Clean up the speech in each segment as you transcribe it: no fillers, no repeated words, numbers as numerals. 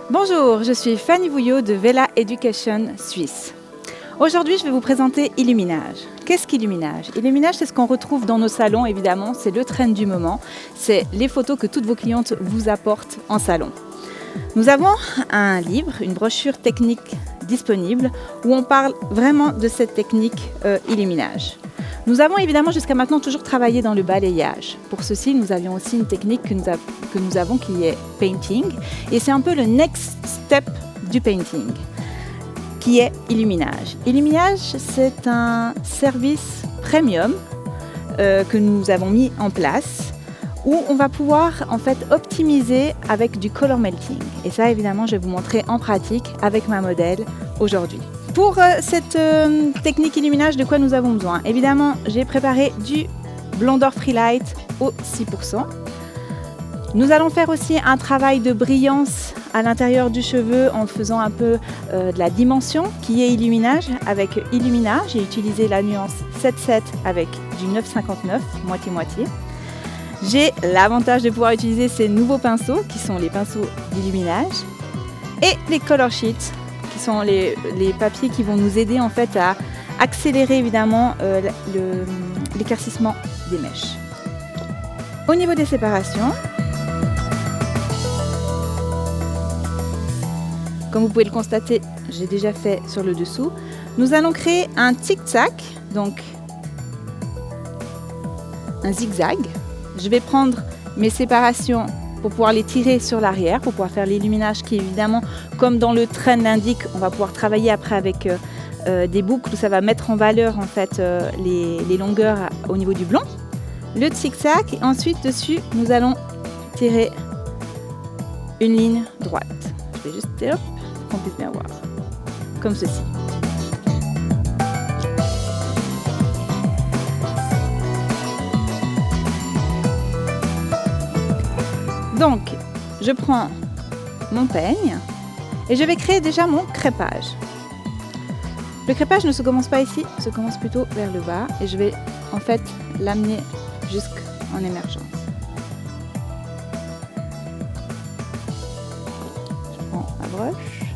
Bonjour, je suis Fanny Bouillot de Vela Education Suisse. Aujourd'hui, je vais vous présenter Illuminage. Qu'est-ce qu'Illuminage ? Illuminage, c'est ce qu'on retrouve dans nos salons, évidemment. C'est le trend du moment. C'est les photos que toutes vos clientes vous apportent en salon. Nous avons un livre, une brochure technique disponible où on parle vraiment de cette technique Illuminage. Nous avons évidemment jusqu'à maintenant toujours travaillé dans le balayage. Pour ceci, nous avions aussi une technique que nous avons qui est painting. Et c'est un peu le next step du painting, qui est Illuminage. Illuminage, c'est un service premium que nous avons mis en place où on va pouvoir en fait optimiser avec du color melting. Et ça, évidemment, je vais vous montrer en pratique avec ma modèle aujourd'hui. Pour cette technique Illuminage, de quoi nous avons besoin ? Évidemment, j'ai préparé du blonder Freelight au 6%. Nous allons faire aussi un travail de brillance à l'intérieur du cheveu en faisant un peu de la dimension qui est Illuminage. Avec Illumina, j'ai utilisé la nuance 7.7 avec du 9,59, moitié-moitié. J'ai l'avantage de pouvoir utiliser ces nouveaux pinceaux qui sont les pinceaux d'Illuminage et les color sheets qui sont les papiers qui vont nous aider en fait à accélérer évidemment l'éclaircissement des mèches. Au niveau des séparations, comme vous pouvez le constater, j'ai déjà fait sur le dessous. Nous allons créer un tic-tac, donc un zigzag. Je vais prendre mes séparations pour pouvoir les tirer sur l'arrière, pour pouvoir faire l'illuminage qui évidemment, comme dans le trend l'indique, on va pouvoir travailler après avec des boucles où ça va mettre en valeur en fait les longueurs au niveau du blond. Le tic-tac, et ensuite dessus, nous allons tirer une ligne droite. Je vais juste hop, qu'on puisse bien voir, comme ceci. Donc, je prends mon peigne et je vais créer déjà mon crêpage. Le crêpage ne se commence pas ici, se commence plutôt vers le bas et je vais en fait l'amener jusqu'en émergence. Je prends ma broche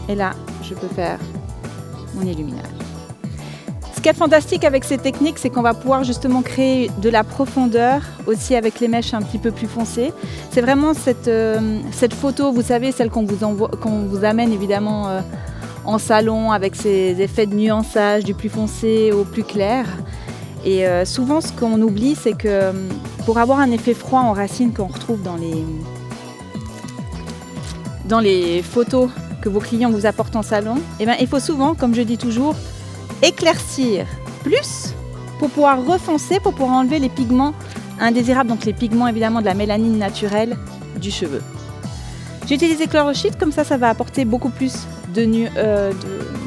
et là, je peux faire mon illuminage. Ce qui est fantastique avec ces techniques, c'est qu'on va pouvoir justement créer de la profondeur aussi avec les mèches un petit peu plus foncées. C'est vraiment cette photo, vous savez, celle qu'on vous amène évidemment en salon avec ces effets de nuançage du plus foncé au plus clair. Et souvent, ce qu'on oublie, c'est que pour avoir un effet froid en racine qu'on retrouve dans les photos que vos clients vous apportent en salon, eh bien, il faut souvent, comme je dis toujours, éclaircir plus pour pouvoir refoncer, pour pouvoir enlever les pigments indésirables, donc les pigments évidemment de la mélanine naturelle du cheveu. J'ai utilisé Color Sheet, comme ça va apporter beaucoup plus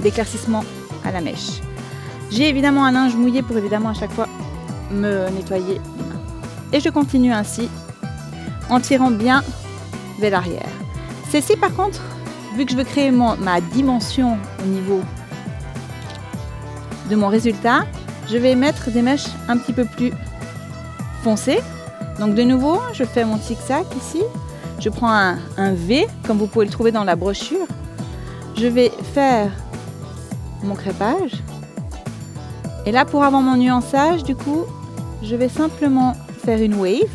d'éclaircissement à la mèche. J'ai évidemment un linge mouillé pour évidemment à chaque fois me nettoyer les mains. Et je continue ainsi en tirant bien vers l'arrière. Ceci par contre, vu que je veux créer ma dimension au niveau de mon résultat, je vais mettre des mèches un petit peu plus foncées. Donc de nouveau, je fais mon tic-tac ici. Je prends un V, comme vous pouvez le trouver dans la brochure. Je vais faire mon crêpage. Et là, pour avoir mon nuançage, du coup, je vais simplement faire une wave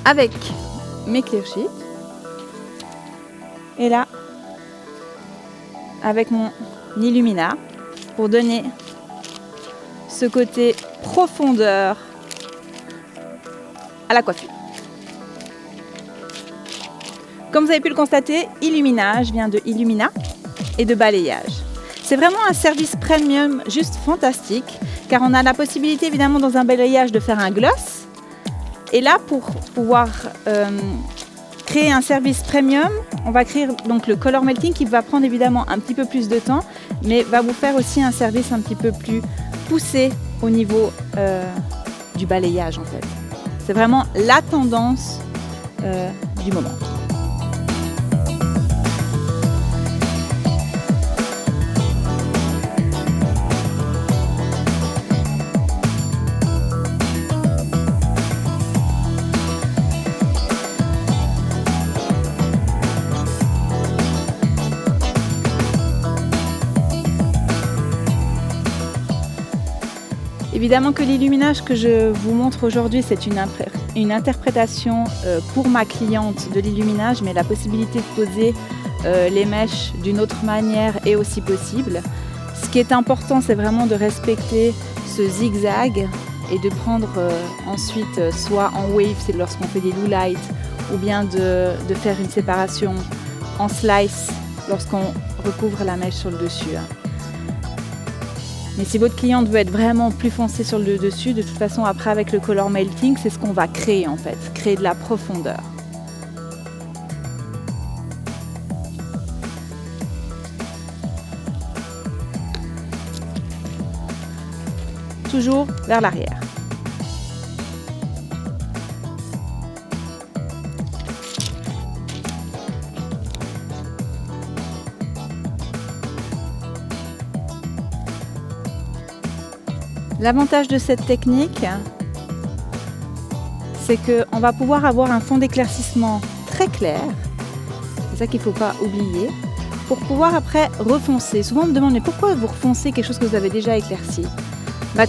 avec mes clear sheets. Et là, avec mon Illumina pour donner ce côté profondeur à la coiffure. Comme vous avez pu le constater, Illuminage vient de Illumina et de balayage. C'est vraiment un service premium juste fantastique car on a la possibilité évidemment dans un balayage de faire un gloss et là pour pouvoir créer un service premium, on va créer donc le color melting qui va prendre évidemment un petit peu plus de temps, mais va vous faire aussi un service un petit peu plus poussé au niveau du balayage en fait. C'est vraiment la tendance du moment. Évidemment que l'illuminage que je vous montre aujourd'hui, c'est une interprétation pour ma cliente de l'illuminage, mais la possibilité de poser les mèches d'une autre manière est aussi possible. Ce qui est important, c'est vraiment de respecter ce zigzag et de prendre ensuite soit en wave, c'est lorsqu'on fait des low light, ou bien de faire une séparation en slice lorsqu'on recouvre la mèche sur le dessus. Mais si votre cliente veut être vraiment plus foncée sur le dessus, de toute façon après avec le color melting, c'est ce qu'on va créer en fait, créer de la profondeur. Toujours vers l'arrière. L'avantage de cette technique, c'est qu'on va pouvoir avoir un fond d'éclaircissement très clair, c'est ça qu'il ne faut pas oublier, pour pouvoir après refoncer. Souvent on me demande mais pourquoi vous refoncez quelque chose que vous avez déjà éclairci?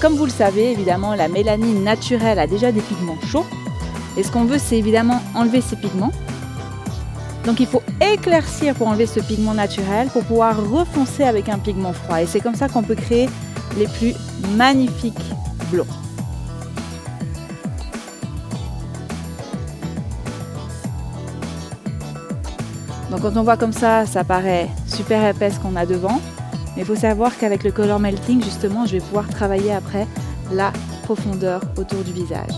Comme vous le savez, évidemment, la mélanine naturelle a déjà des pigments chauds, et ce qu'on veut c'est évidemment enlever ces pigments. Donc il faut éclaircir pour enlever ce pigment naturel, pour pouvoir refoncer avec un pigment froid, et c'est comme ça qu'on peut créer les plus magnifiques blonds. Donc quand on voit comme ça paraît super épais ce qu'on a devant, mais il faut savoir qu'avec le color melting, justement, je vais pouvoir travailler après la profondeur autour du visage.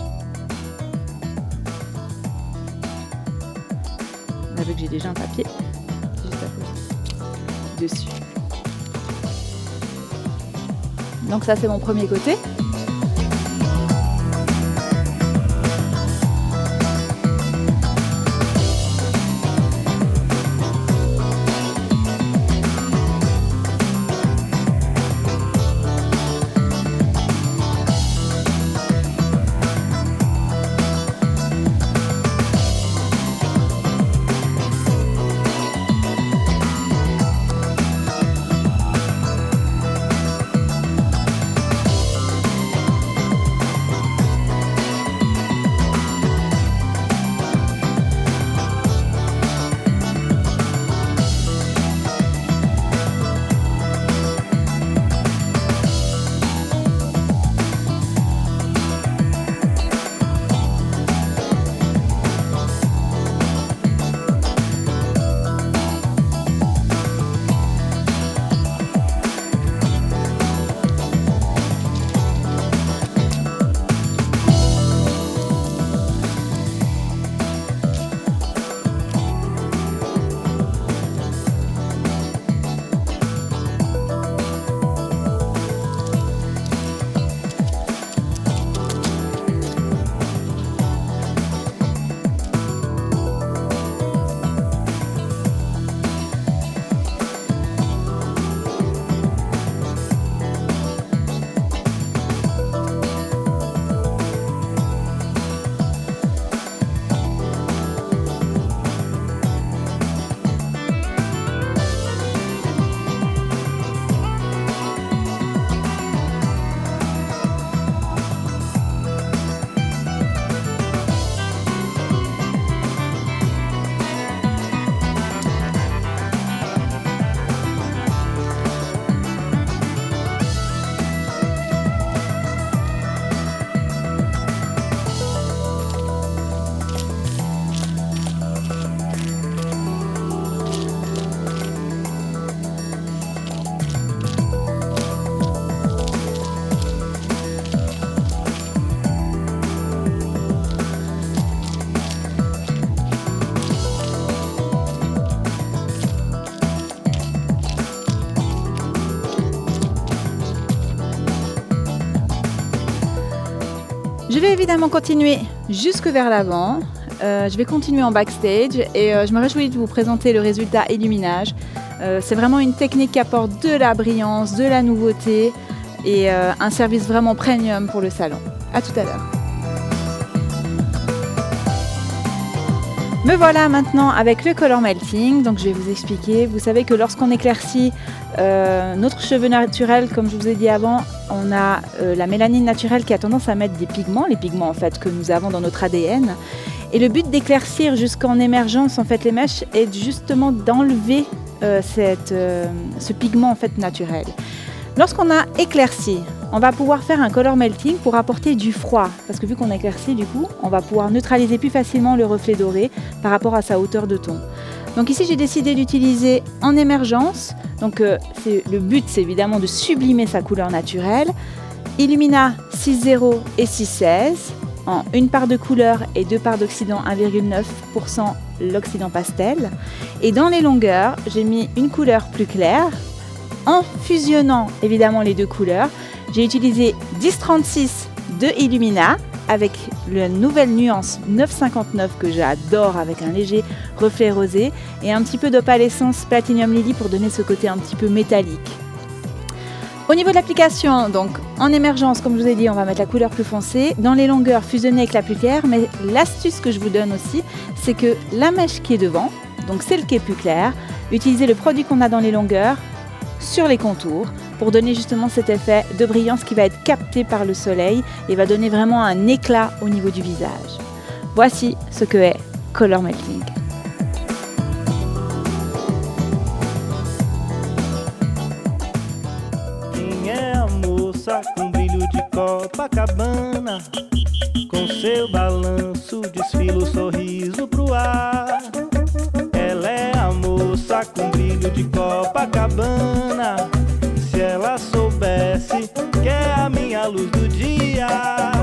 On a vu que j'ai déjà un papier juste à côté, dessus. Donc ça c'est mon premier côté. Je vais évidemment continuer jusque vers l'avant. Je vais continuer en backstage et je me réjouis de vous présenter le résultat illuminage. C'est vraiment une technique qui apporte de la brillance, de la nouveauté et un service vraiment premium pour le salon. À tout à l'heure. Me voilà maintenant avec le color melting, donc je vais vous expliquer. Vous savez que lorsqu'on éclaircit notre cheveu naturel, comme je vous ai dit avant, on a la mélanine naturelle qui a tendance à mettre des pigments, les pigments en fait que nous avons dans notre ADN. Et le but d'éclaircir jusqu'en émergence en fait les mèches est justement d'enlever ce pigment en fait naturel. Lorsqu'on a éclairci, on va pouvoir faire un color melting pour apporter du froid. Parce que vu qu'on a éclairci, du coup, on va pouvoir neutraliser plus facilement le reflet doré par rapport à sa hauteur de ton. Donc ici, j'ai décidé d'utiliser en émergence. Donc le but, c'est évidemment de sublimer sa couleur naturelle. Illumina 6.0 et 6.16 en une part de couleur et 2 parts d'oxydant 1,9% l'oxydant pastel. Et dans les longueurs, j'ai mis une couleur plus claire. En fusionnant évidemment les deux couleurs, j'ai utilisé 1036 de Illumina avec la nouvelle nuance 959 que j'adore avec un léger reflet rosé et un petit peu d'opalescence Platinum Lily pour donner ce côté un petit peu métallique. Au niveau de l'application, donc en émergence, comme je vous ai dit, on va mettre la couleur plus foncée. Dans les longueurs, fusionner avec la plus claire. Mais l'astuce que je vous donne aussi, c'est que la mèche qui est devant, donc celle qui est plus claire, utilisez le produit qu'on a dans les longueurs sur les contours pour donner justement cet effet de brillance qui va être capté par le soleil et va donner vraiment un éclat au niveau du visage. Voici ce que est Color Melting. Quem é a moça com brilho de Copacabana? Com seu balanço desfila o sorriso pro ar. Ela é a moça com brilho de Copacabana. Se ela soubesse que é a minha luz do dia.